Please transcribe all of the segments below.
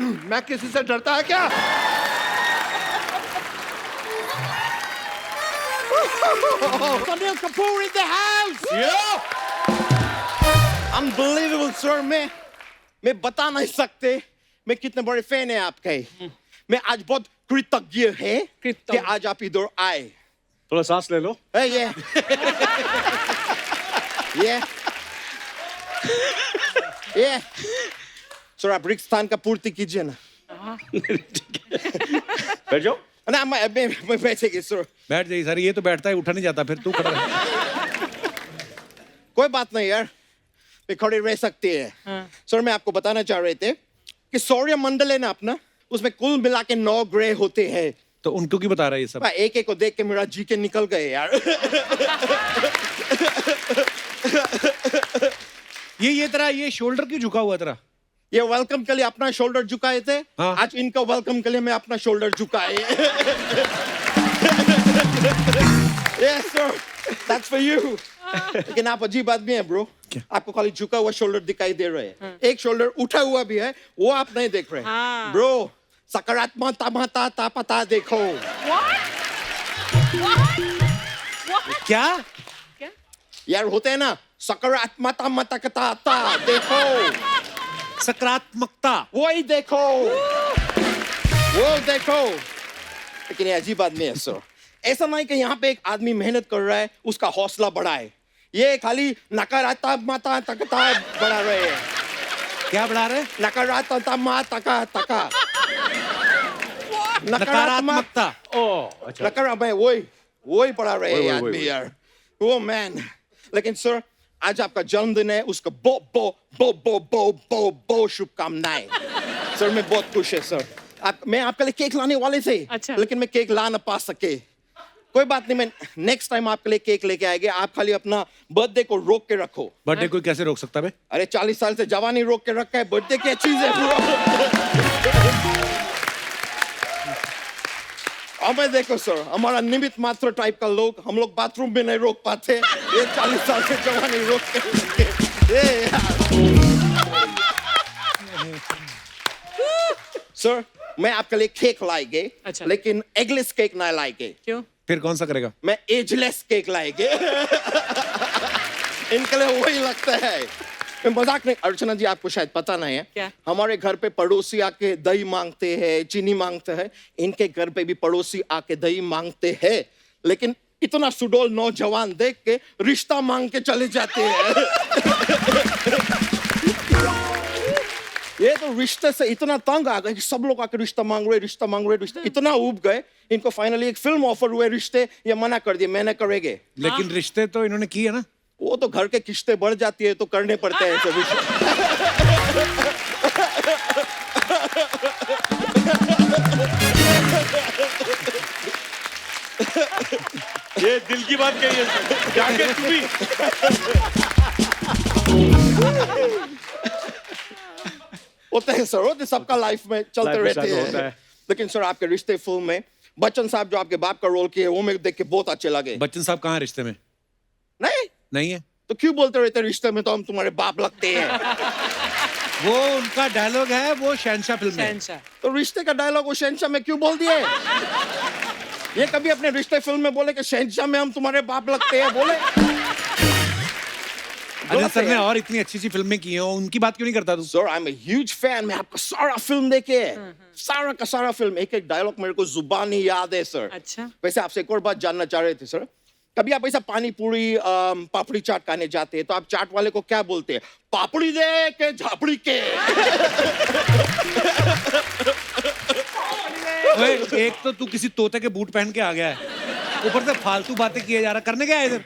मैं किसी से डरता है क्या? Anil Kapoor in the house. Yeah. Unbelievable, sir. मैं बता नहीं सकते मैं कितने बड़े फैन है आपके. मैं आज बहुत कृतज्ञ है कि आज आप इधर आए. थोड़ा सांस ले लो. Hey, yeah. Yeah. Yeah. Sir आप रिक्त स्थान का पूर्ति कीजिए ना. बैठ जाओ. ना मैं बैठेगी सर. बैठ जाइए सर. ये तो बैठता है, उठा नहीं जाता. फिर तू खड़ा रह. कोई बात नहीं यार, मैं खड़े रह सकती है. सर मैं आपको बताना चाह रहे थे कि सौर्य मंडल है ना अपना, उसमें कुल मिला के 9 ग्रह होते हैं. तो उनको क्यों बता रहा है ये सब? एक एक को देख के मेरा जी के निकल गए यार. ये तेरा ये शोल्डर क्यों झुका हुआ है तेरा? ये वेलकम के लिए अपना शोल्डर झुकाए थे. हाँ. आज इनका वेलकम के लिए मैं अपना शोल्डर झुकाए. Yes sir, that's for you. लेकिन आप अजीब आदमी है ब्रो. आपको खाली झुका हुआ शोल्डर दिखाई दे रहे हैं. एक शोल्डर उठा हुआ भी है, वो आप नहीं देख रहे. ब्रो सकारात्मकता पता देखो. क्या यार होते हैं ना सकारात्मकता देखो. सकारात्मकता? वही देखो, वो देखो. लेकिन ये अजीब आदमी है सर. ऐसा नहीं कि यहाँ पे एक आदमी मेहनत कर रहा है उसका हौसला बढ़ाए. ये खाली नकारात्मकता बढ़ा रहे हैं. क्या बढ़ा रहे? नकारात्मकता. नकारात्मकता. ओह अच्छा. नकारात्मक वही बढ़ा रहे हैं आदमी यार. Oh man. लेकिन सर आज आपका जन्मदिन है, उसका बो शुभकामनाएं. सर मैं बहुत खुश है सर. मैं आपके लिए केक लाने वाले थे. अच्छा. लेकिन मैं केक ला ना पा सके. कोई बात नहीं, मैं नेक्स्ट टाइम आपके लिए केक लेके आएंगे. आप खाली अपना बर्थडे को रोक के रखो. बर्थडे कोई कैसे रोक सकता है? अरे 40 साल से जवानी रोक के रखा है. बर्थडे क्या चीज है ब्रो. हमें देखो सर, हमारा निमित्त मात्र टाइप का लोग, हम लोग बाथरूम में नहीं रोक पाते. ये 40 साल से जवानी रोक के सर मैं आपके लिए केक लाएंगे. अच्छा. लेकिन एगलेस केक ना लाएंगे. क्यों? फिर कौन सा करेगा? मैं एजलेस केक लाएंगे. इनके लिए वही लगता है. मैं मजाक नहीं. अर्चना जी आपको शायद पता नहीं है, क्या? हमारे घर पे पड़ोसी आके दही मांगते हैं, चीनी मांगते हैं. इनके घर पे भी पड़ोसी आके दही मांगते हैं. लेकिन इतना सुडौल नौजवान देख के रिश्ता मांग के चले जाते हैं. ये तो रिश्ते से इतना तंग आ गए कि सब लोग आके रिश्ता मांग रहे. इतना उब गए, इनको फाइनली एक फिल्म ऑफर हुए रिश्ते. ये मना कर दिए, मैंने करेंगे. लेकिन रिश्ते तो इन्होंने किए ना. वो तो घर के किस्तें बढ़ जाती है तो करने पड़ते हैं सभी. ये दिल की बात कही है. जाके तू भी. होते हैं सर, होते सबका लाइफ में चलते Life में रहते शायद होता हैं. है. लेकिन सर आपके रिश्ते फिल्म में बच्चन साहब जो आपके बाप का रोल किए वो मेरे देख के बहुत अच्छे लगे. बच्चन साहब कहाँ है रिश्ते में? नहीं है. तो क्यों बोलते रहते रिश्ते में तो हम तुम्हारे बाप लगते हैं. वो उनका डायलॉग है, वो शहंशाह फिल्म में. शहंशाह. तो रिश्ते का डायलॉग वो शहंशाह में क्यों बोल दिए. ये कभी अपने रिश्ते फिल्म में बोले कि शहंशाह में हम तुम्हारे बाप लगते हैं बोले. अनिल सर ने और इतनी अच्छी सी फिल्में की हैं, उनकी बात क्यों नहीं करता तू? Sir I am a huge fan. मैं आपका सारा फिल्म देखे है. सारा का सारा फिल्म, एक एक डायलॉग मेरे को जुबानी याद है सर. अच्छा. वैसे आपसे एक और बात जानना चाह रहे थे सर. कभी आप ऐसा पानी पूरी पापड़ी चाट खाने जाते हैं तो आप चाट वाले को क्या बोलते हैं? पापड़ी दे के झापड़ी के. ओए, एक तो तू किसी तोते के बूट पहन के आ गया है, ऊपर से फालतू बातें किए जा रहा. करने क्या है इधर?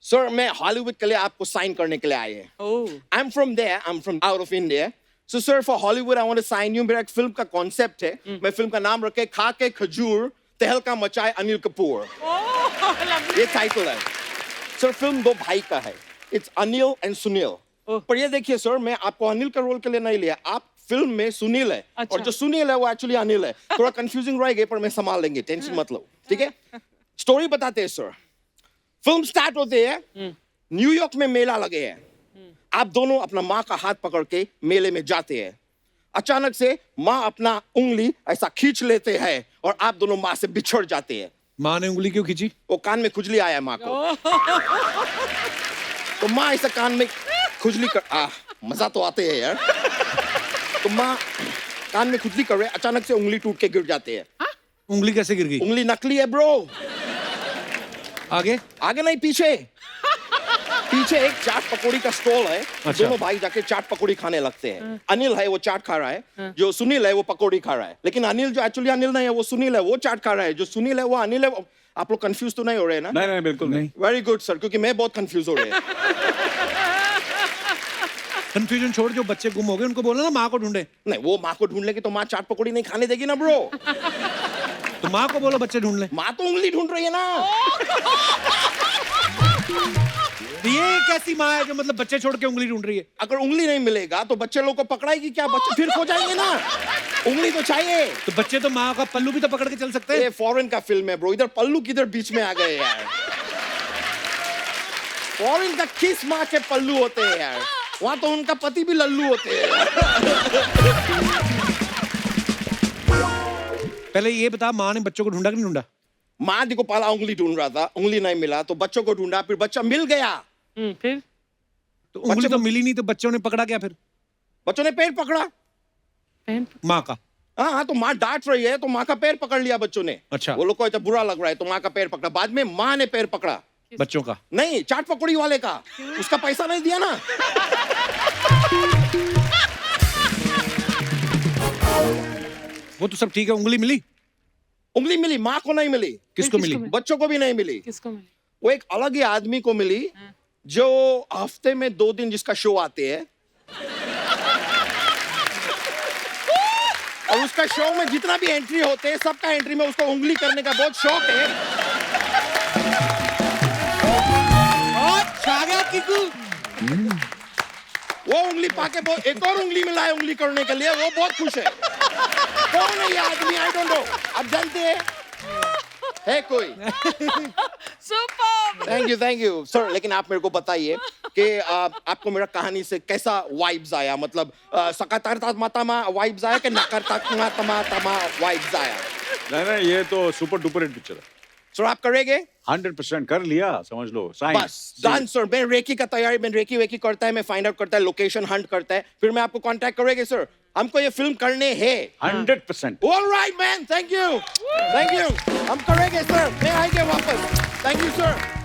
सर मैं हॉलीवुड के लिए आपको साइन करने के लिए आए हैं. Oh. I'm from there. I'm from out of India. So sir, for Hollywood, I want to sign you. मेरा एक फिल्म का कॉन्सेप्ट है. मैं फिल्म का नाम रखे खा के खजूर तहलका मचाए अनिल कपूर. ये टाइटल है. सर फिल्म 2 भाई का है. It's Anil and Sunil. पर ये देखिए सर, मैं आपको अनिल का रोल के लिए नहीं लिया. आप फिल्म में सुनील है. अच्छा. और जो सुनील है वो एक्चुअली अनिल है. थोड़ा कंफ्यूजिंग रहेगा पर मैं संभाल लेंगे. टेंशन मत लो. ठीक है. स्टोरी बताते हैं सर. फिल्म स्टार्ट होते हैं, न्यूयॉर्क में मेला लगे हैं. आप दोनों अपना माँ का हाथ पकड़ के मेले में जाते हैं. अचानक से माँ अपना उंगली ऐसा खींच लेते हैं और आप दोनों माँ से बिछड़ जाते हैं। माँ ने उंगली क्यों खींची? वो कान में खुजली आया माँ को, तो माँ ऐसा कान में खुजली कर मजा तो आते हैं यार। तो माँ कान में खुजली कर रहे, अचानक से उंगली टूट के गिर जाते हैं। उंगली कैसे गिर गई? उंगली नकली है ब्रो। आगे? आगे नहीं, पीछे। पीछे एक चाट पकौड़ी का स्टॉल है। अच्छा। दोनों भाई जाके चाट पकौड़ी खाने लगते हैं। अनिल है वो चाट खा रहा है, जो सुनील है वो पकौड़ी खा रहा है। लेकिन अनिल जो एक्चुअली अनिल नहीं है, वो सुनील है, वो चाट खा रहा है। जो सुनील है वो अनिल है। आप लोग कंफ्यूज तो नहीं हो रहे हैं ना? नहीं नहीं बिल्कुल नहीं। वेरी गुड सर, क्योंकि मैं बहुत कंफ्यूज हो रहे हैं। कंफ्यूजन छोड़, जो बच्चे गुम हो गए उनको बोलो ना माँ को ढूंढे। नहीं, वो माँ को ढूंढ लेगी तो माँ चाट पकौड़ी नहीं खाने देगी ना ब्रो। तो माँ को बोलो बच्चे ढूंढ ले। माँ तो उंगली ढूंढ रही है ना। तो ये कैसी माँ है जो मतलब बच्चे छोड़ के उंगली ढूंढ रही है? अगर उंगली नहीं मिलेगा तो बच्चे लोग को पकड़ाएगी क्या? बच्चे फिर खो जाएंगे ना। उंगली तो चाहिए। तो बच्चे तो माँ का पल्लू भी तो पकड़ के चल सकते ये हैं। फॉरेन का फिल्म है ब्रो, इधर पल्लू किधर बीच में आ गए यार। फॉरेन का किस माँ के पल्लू होते हैं यार? वहां तो उनका पति भी लल्लू होते हैं। पहले ये बता, माँ ने बच्चों को ढूंढा कि नहीं ढूंढा? माँ देखो पहला उंगली ढूंढ रहा था, उंगली नहीं मिला तो बच्चों को ढूंढा, फिर बच्चा मिल गया। फिर तो उंगली तो मिली नहीं, तो बच्चों ने पकड़ा क्या फिर? बच्चों ने पैर पकड़ा। माँ का? हाँ, तो माँ डांट रही है तो माँ का पैर पकड़ लिया बच्चों ने। अच्छा। वो लोग को ऐसा बुरा लग रहा है तो माँ का पैर पकड़ा। बाद में माँ ने पैर पकड़ा। बच्चों का? नहीं, चाट पकौड़ी वाले का। उसका पैसा नहीं दिया ना। वो तो सब ठीक है, उंगली मिली? उंगली मिली, माँ को नहीं मिली। किसको मिली? बच्चों को भी नहीं मिली। किसको मिली? वो एक अलग ही आदमी को मिली जो हफ्ते में 2 दिन जिसका शो आते हैं, और उसका शो में जितना भी एंट्री होते हैं सबका एंट्री में उसको उंगली करने का बहुत शौक है। छा गया किकू। वो उंगली पाके बहुत, एक और उंगली मिला है उंगली करने के लिए, वो बहुत खुश है। कौन है ये आदमी? I don't know. आप जानते हैं? है कोई? सुपर। Thank you sir. लेकिन आप मेरे को बताइए कि आपको मेरा कहानी से कैसा वाइब्स आया? मतलब सकारात्मक वाइब्स आया कि नकारात्मक वाइब्स आया? नहीं नहीं, ये तो सुपर डुपर हिट पिक्चर है। सर आप करेंगे? 100% कर लिया, समझ लो। साइन। बस डन सर। मैं रेकी का तैयारी, मैं रेकी वेकी करता है, मैं फाइंड आउट करता है, लोकेशन हंट करता है, फिर मैं आपको कांटेक्ट करेंगे सर। हमको ये फिल्म करने हैं। 100%। Alright man, thank you. हम करेंगे सर, मैं आएंगे वापस। Thank you sir.